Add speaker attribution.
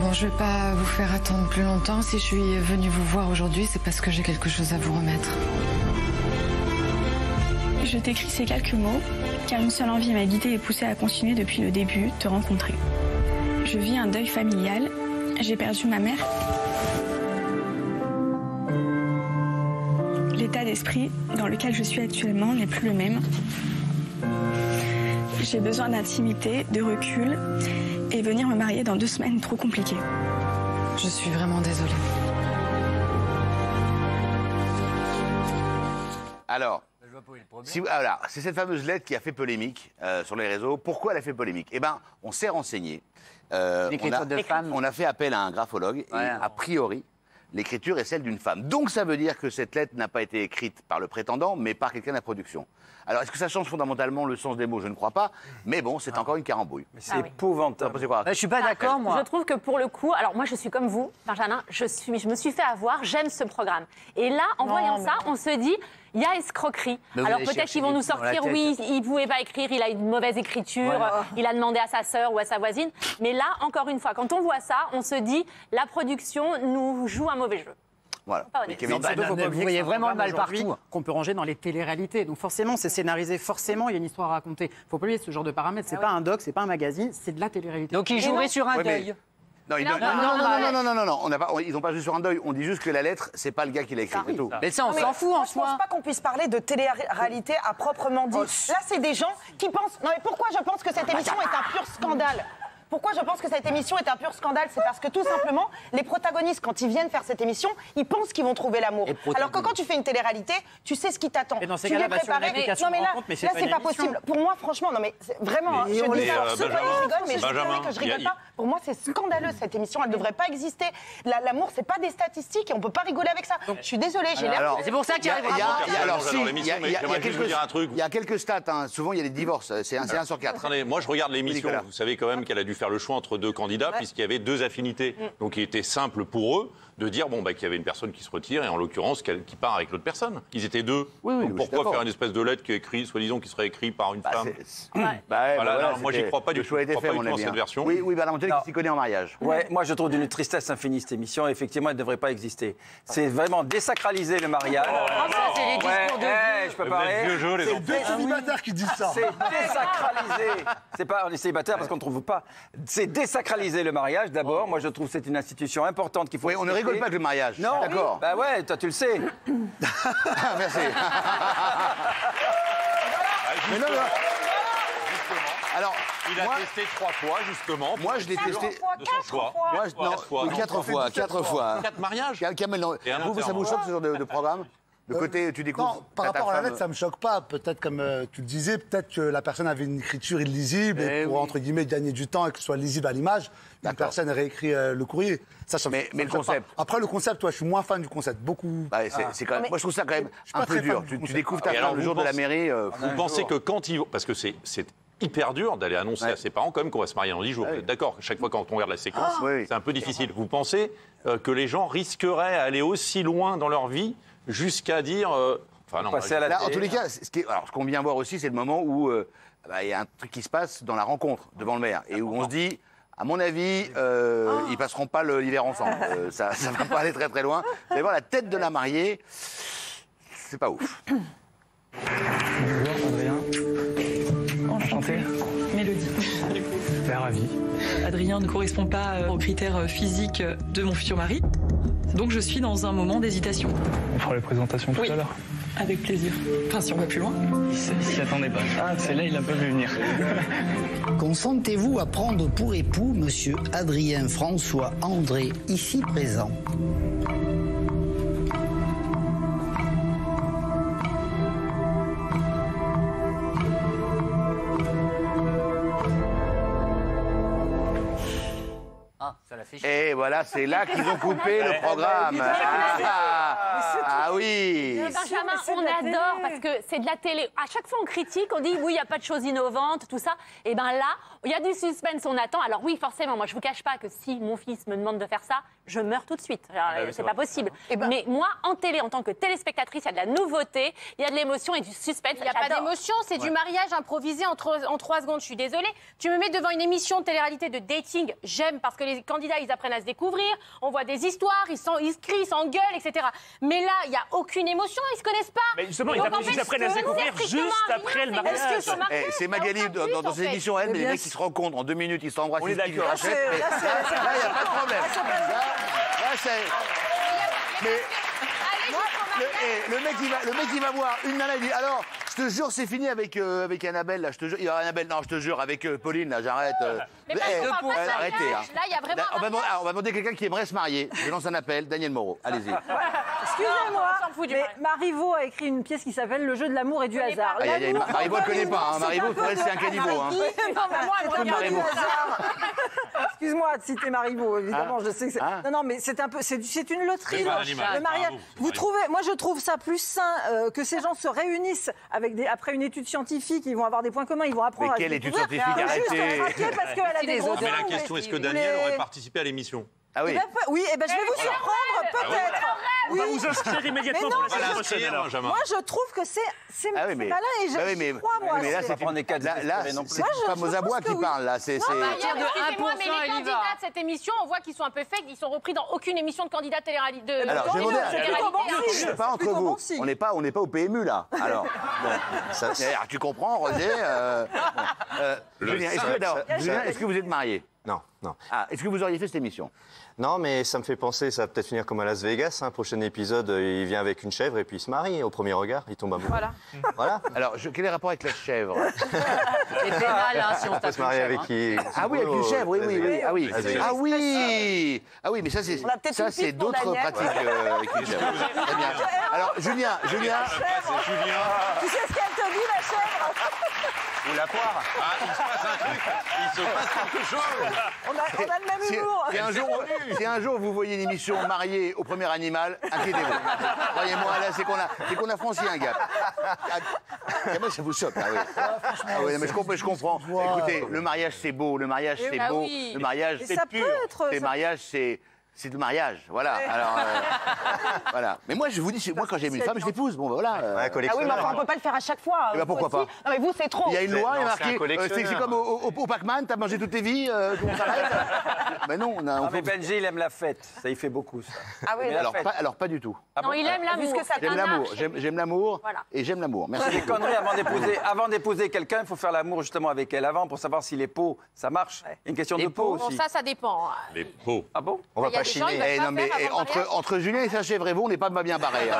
Speaker 1: Bon, je vais pas vous faire attendre plus longtemps. Si je suis venue vous voir aujourd'hui, c'est parce que j'ai quelque chose à vous remettre.
Speaker 2: Je t'écris ces quelques mots, car une seule envie m'a guidée et poussée à continuer depuis le début, te rencontrer. Je vis un deuil familial. J'ai perdu ma mère. L'état d'esprit dans lequel je suis actuellement n'est plus le même. J'ai besoin d'intimité, de recul, et venir me marier dans 2 semaines, trop compliqué.
Speaker 1: Je suis vraiment désolée.
Speaker 3: Alors, voilà, c'est cette fameuse lettre qui a fait polémique sur les réseaux. Pourquoi elle a fait polémique? Eh bien, on s'est renseigné. On a fait appel à un graphologue. Et a priori, l'écriture est celle d'une femme. Donc ça veut dire que cette lettre n'a pas été écrite par le prétendant, mais par quelqu'un de la production. Alors, est-ce que ça change fondamentalement le sens des mots? Je ne crois pas. Mais bon, c'est encore une carambouille.
Speaker 4: C'est épouvantable.
Speaker 5: Je suis pas d'accord, moi.
Speaker 6: Je trouve que pour le coup, alors moi je suis comme vous, Benjamin, je me suis fait avoir, j'aime ce programme. Et là, en voyant ça, on se dit, il y a escroquerie. Alors peut-être qu'ils vont nous sortir, oui, il pouvait pas écrire, il a une mauvaise écriture, il a demandé à sa sœur ou à sa voisine. Mais là, encore une fois, quand on voit ça, on se dit, la production nous joue un mauvais jeu.
Speaker 3: Voilà.
Speaker 5: Vous voyez vraiment le mal partout. Qu'on peut ranger dans les téléréalités. Donc forcément, c'est scénarisé. Forcément, il y a une histoire à raconter. Il ne faut pas oublier ce genre de paramètres. C'est pas un doc, c'est pas un magazine, c'est de la télé-réalité.
Speaker 4: Donc il jouerait sur un deuil.
Speaker 3: Non, ils n'ont pas joué sur un deuil. On dit juste que la lettre, c'est pas le gars qui l'a écrit. Tout.
Speaker 5: Mais ça, on s'en fout en soi.
Speaker 7: Je pense pas qu'on puisse parler de télé-réalité à proprement dit. Là, c'est des gens qui pensent. Non, mais pourquoi je pense que cette émission est un pur scandale? Pourquoi je pense que cette émission est un pur scandale? C'est parce que tout simplement, les protagonistes, quand ils viennent faire cette émission, ils pensent qu'ils vont trouver l'amour. Alors que quand tu fais une télé-réalité, tu sais ce qui t'attend. Tu l'es préparé. Non mais là, c'est pas possible. Pour moi, franchement, non mais vraiment, je dis ça, je rigole, mais je sais que je rigole pas. Pour moi, c'est scandaleux cette émission. Elle devrait pas exister. L'amour, c'est pas des statistiques et on peut pas rigoler avec ça. Je suis désolée, j'ai l'air.
Speaker 5: C'est pour ça qu'il y a.
Speaker 3: Il y a quelques stats. Souvent, il y a des divorces. C'est 1 sur 4.
Speaker 8: Attendez, moi, je regarde l'émission. Vous savez quand même qu'elle a dû faire le choix entre 2 candidats, puisqu'il y avait 2 affinités. Donc il était simple pour eux de dire qu'il y avait une personne qui se retire et en l'occurrence qui part avec l'autre personne. Ils étaient 2. Donc pourquoi faire une espèce de lettre soi-disant qui serait écrite par une femme? Moi j'y crois pas du tout. Je crois pas du tout dans cette version.
Speaker 3: Oui, Valentin qui s'y connaît en mariage.
Speaker 4: Ouais, moi je trouve d'une tristesse infinie cette émission. Effectivement, elle ne devrait pas exister. C'est vraiment désacraliser le mariage.
Speaker 5: C'est les discours de
Speaker 4: je peux parler.
Speaker 9: C'est 2 célibataires qui disent ça.
Speaker 4: C'est désacraliser. C'est pas on est célibataire parce qu'on ne trouve pas. C'est désacraliser le mariage d'abord. Moi je trouve que c'est une institution importante qu'il faut.
Speaker 3: Oui, on ne rigole pas avec le mariage.
Speaker 4: Non,
Speaker 3: d'accord.
Speaker 4: Bah ouais, toi tu le sais.
Speaker 3: Merci.
Speaker 8: Mais non,
Speaker 3: alors,
Speaker 8: il a testé 3 fois, justement.
Speaker 3: Moi, je l'ai testé.
Speaker 8: De son choix.
Speaker 3: 4 fois.
Speaker 8: 4 mariages.
Speaker 3: Kamel, vous, ça vous choque ce genre de programme? Le côté, tu découvres.
Speaker 9: Non, par rapport à la lettre, ça me choque pas. Peut-être, comme tu le disais, peut-être que la personne avait une écriture illisible et pour, entre guillemets, gagner du temps et que ce soit lisible à l'image, une personne réécrit le courrier. Ça,
Speaker 3: mais le concept.
Speaker 9: Après, le concept, toi, je suis moins fan du concept. Beaucoup.
Speaker 3: C'est quand même, moi, je trouve ça quand même un peu dur. Tu découvres ta femme le jour de la mairie.
Speaker 8: Vous pensez que quand ils vont. Parce que c'est hyper dur d'aller annoncer à ses parents quand même qu'on va se marier dans 10 jours. D'accord, chaque fois quand on regarde la séquence, c'est un peu difficile. Vous pensez que les gens risqueraient à aller aussi loin dans leur vie jusqu'à dire...
Speaker 3: en tous les cas, ce qu'on vient voir aussi, c'est le moment où il y a un truc qui se passe dans la rencontre devant le maire et où on se dit, à mon avis, ils passeront pas l'hiver ensemble. Ça va pas aller très très loin. Vous allez voir la tête de la mariée, c'est pas ouf.
Speaker 2: Bonjour Adrien. Enchanté. Mélodie.
Speaker 10: Ravi.
Speaker 2: Adrien ne correspond pas aux critères physiques de mon futur mari. Donc je suis dans un moment d'hésitation.
Speaker 10: On fera les présentations tout à l'heure.
Speaker 2: Avec plaisir. Enfin, si on va plus loin.
Speaker 10: Il s'y attendait pas. Ah, celle-là, il l'a pas vu venir.
Speaker 11: Consentez-vous à prendre pour époux monsieur Adrien François André, ici présent?
Speaker 3: Et voilà, c'est là qu'ils ont coupé le programme. Ah oui.
Speaker 6: Benjamin, on adore parce que c'est de la télé. À chaque fois, on critique, on dit oui, il n'y a pas de choses innovantes, tout ça. Et bien là, il y a du suspense, on attend. Alors oui, forcément, moi, je ne vous cache pas que si mon fils me demande de faire ça, je meurs tout de suite. C'est pas possible. Mais moi, en télé, en tant que téléspectatrice, il y a de la nouveauté, il y a de l'émotion et du suspense.
Speaker 12: Il n'y a pas d'émotion, c'est du mariage improvisé en 3 secondes. Je suis désolée. Tu me mets devant une émission de télé-réalité de dating, j'aime parce que les les candidats, ils apprennent à se découvrir, on voit des histoires, ils se crient, ils s'engueulent, etc. Mais là, il n'y a aucune émotion, ils se connaissent pas.
Speaker 13: Mais justement, ils apprennent à se découvrir juste après le mariage.
Speaker 3: C'est Magali, dans ses émissions, elle, mais les mecs qui se rencontrent en 2 minutes, ils s'embrassent, ils se piquent, là, il n'y a pas de problème. Là, c'est... Mais... Le mec, il va voir une nana, il dit alors, je te jure, c'est fini avec Annabelle, là, je te jure. Il y a Annabelle, non, je te jure, avec Pauline, là, j'arrête.
Speaker 12: Mais arrêtez,
Speaker 3: hein.
Speaker 12: Là, il y a vraiment.
Speaker 3: On va demander quelqu'un qui aimerait se marier. Je lance un appel, Daniel Moreau, allez-y.
Speaker 14: Excusez-moi, mais Marivaux a écrit une pièce qui s'appelle Le jeu de l'amour et du hasard.
Speaker 3: Marivaux, elle ne connaît pas, hein. Marivaux, pour elle, c'est un caniveau. Hein.
Speaker 14: Excuse-moi de citer Marivaux, évidemment, je sais que c'est... Non, mais c'est un peu... C'est une loterie, le mariage. Vous trouvez... Moi, je trouve ça plus sain que ces gens se réunissent après une étude scientifique, ils vont avoir des points communs, ils vont apprendre à se
Speaker 3: découvrir.
Speaker 14: Mais quelle étude scientifique, parce qu'elle a des gros...
Speaker 8: Mais la question, est-ce que Daniel aurait participé à l'émission?
Speaker 3: Ah oui.
Speaker 14: Oui, et ben je vais vous surprendre, peut-être.
Speaker 13: On va vous inscrire immédiatement pour la semaine prochaine.
Speaker 14: Moi, je trouve que c'est malin et je crois, moi.
Speaker 3: Mais là, c'est pas Mozabois qui parle, là.
Speaker 12: Excusez-moi, mais les candidats de cette émission, on voit qu'ils sont un peu fake, ils sont repris dans aucune émission de candidats télé-réalité.
Speaker 3: Alors, je vais demander, pas entre vous. On n'est pas au PMU, là. Alors, tu comprends, Roger Julien, est-ce que vous êtes marié?
Speaker 15: Non, non.
Speaker 3: Est-ce que vous auriez fait cette émission?
Speaker 15: Non, mais ça me fait penser, ça va peut-être finir comme à Las Vegas. Prochain épisode, il vient avec une chèvre et puis il se marie au premier regard, il tombe amoureux.
Speaker 3: Voilà. Alors, quel est le rapport avec la chèvre?
Speaker 6: C'est pénal, si on
Speaker 15: peut se marier avec qui?
Speaker 3: Ah oui, avec une chèvre, oui. Ah oui, mais ça, c'est d'autres pratiques avec une chèvre. Très bien. Alors, Julien.
Speaker 14: Tu sais ce qu'elle te dit, la chèvre?
Speaker 4: Ou la poire.
Speaker 8: Il se passe quelque chose.
Speaker 14: On a le même humour.
Speaker 3: Si un jour vous voyez une émission mariée au premier animal, inquiétez-vous. Croyez-moi, là, c'est qu'on a franchi un gap. Moi, ça vous choque, oui, mais je comprends. Écoutez, le mariage, c'est beau. Le mariage, c'est beau. Le mariage, c'est pur. Le mariage, c'est le mariage, voilà. Alors, voilà. Mais moi, je vous dis, moi, quand j'aime une femme, je l'épouse. Bon, voilà.
Speaker 7: Ah oui, mais enfin, on peut pas le faire à chaque fois.
Speaker 3: Pourquoi pas?
Speaker 7: Non, mais vous, c'est trop.
Speaker 3: Il y a une loi, il y a marqué. C'est comme au Pac-Man, t'as mangé toute tes vies, tout s'arrête. Mais non,
Speaker 4: mais Benji, il aime la fête. Ça, il fait beaucoup, ça.
Speaker 7: Ah oui,
Speaker 3: alors pas du tout.
Speaker 12: Non, il aime l'amour.
Speaker 3: J'aime l'amour. J'aime l'amour et j'aime l'amour. Merci.
Speaker 4: Des conneries avant d'épouser quelqu'un, il faut faire l'amour justement avec elle avant pour savoir si les peaux, ça marche. Il y a une question de peau aussi.
Speaker 12: Bon, ça dépend.
Speaker 8: Les peaux.
Speaker 4: Ah bon?
Speaker 15: On va pas chiner.
Speaker 3: Entre Julien et sa chèvre et vous, on n'est pas bien barrés.